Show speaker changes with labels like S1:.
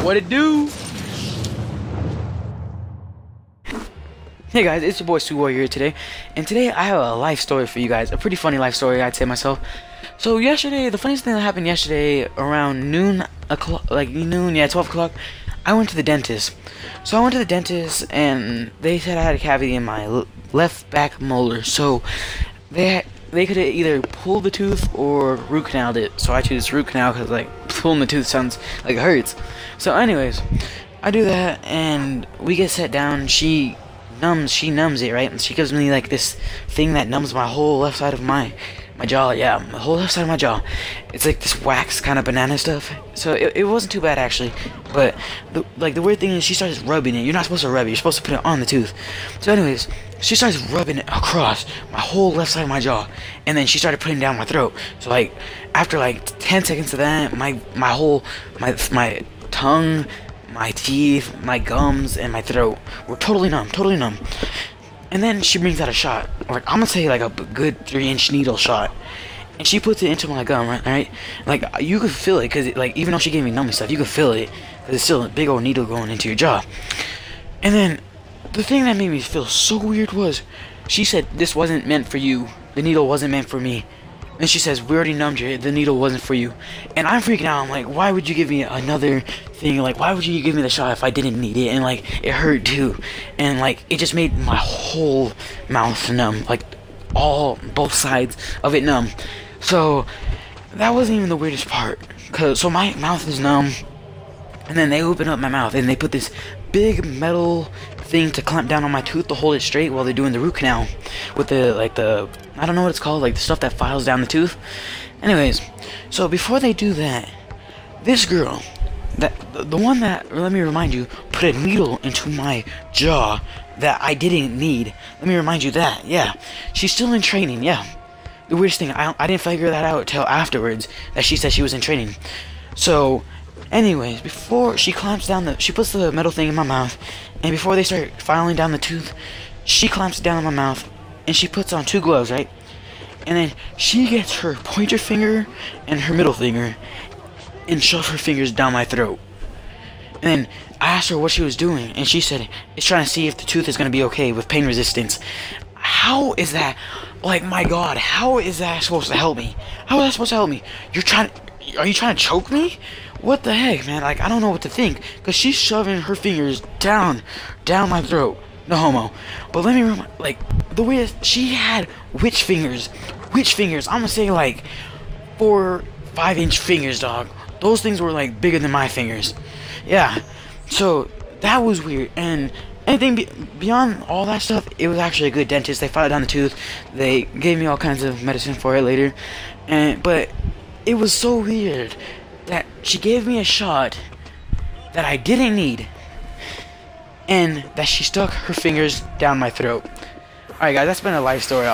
S1: What it do? Hey guys, it's your boy Sue Warrior here today, and today I have a life story for you guys. A pretty funny life story, I'd say myself. So yesterday, the funniest thing that happened yesterday around noon o'clock, like noon, yeah, 12 o'clock, I went to the dentist. So I went to the dentist, and they said I had a cavity in my left back molar. So they could have either pulled the tooth or root canaled it. So I choose root canal because like pulling the tooth sounds like it hurts. So anyways, I do that, and we get set down. She numbs it, right? And she gives me like this thing that numbs my whole left side of my jaw. Yeah, the whole left side of my jaw. It's like this wax kind of banana stuff. So it wasn't too bad actually, but the weird thing is she starts rubbing it. You're not supposed to rub it, you're supposed to put it on the tooth. So anyways, she starts rubbing it across my whole left side of my jaw, and then she started putting it down my throat. So like after like 10 seconds of that, my tongue, my teeth, my gums, and my throat were totally numb. And then she brings out a shot, like I'm gonna say like a good 3-inch needle shot, and she puts it into my gum, right? Like you could feel it, cause like even though she gave me numbing stuff, you could feel it, cause it's still a big old needle going into your jaw. And then the thing that made me feel so weird was, she said this wasn't meant for you. The needle wasn't meant for me. And she says, we already numbed you, the needle wasn't for you. And I'm freaking out. I'm like, why would you give me another thing? Like, why would you give me the shot if I didn't need it? And like, it hurt too. And like, it just made my whole mouth numb. Like, both sides of it numb. So, that wasn't even the weirdest part. So my mouth is numb. And then they open up my mouth and they put this big metal thing to clamp down on my tooth to hold it straight while they're doing the root canal with the I don't know what it's called, like the stuff that files down the tooth. Anyways, so before they do that, this girl, the one that, let me remind you, put a needle into my jaw that I didn't need. Let me remind you that, yeah, she's still in training, yeah. The weirdest thing, I didn't figure that out till afterwards, that she said she was in training. So anyways, before she clamps down she puts the metal thing in my mouth, and before they start filing down the tooth, she clamps it down on my mouth, and she puts on 2 gloves, right? And then she gets her pointer finger and her middle finger and shoves her fingers down my throat. And then I asked her what she was doing, and she said it's trying to see if the tooth is going to be okay with pain resistance. How is that? Like, my God, how is that supposed to help me? How is that supposed to help me? Are you trying to choke me? What the heck, man? Like, I don't know what to think, because she's shoving her fingers down my throat. No homo. But let me remind, like, the weirdest, she had witch fingers. I'm gonna say like 4-5-inch fingers, dog. Those things were like bigger than my fingers. Yeah. So that was weird. And anything beyond all that stuff, it was actually a good dentist. They filed down the tooth. They gave me all kinds of medicine for it later. But it was so weird that she gave me a shot that I didn't need, and that she stuck her fingers down my throat. Alright guys, that's been a life story.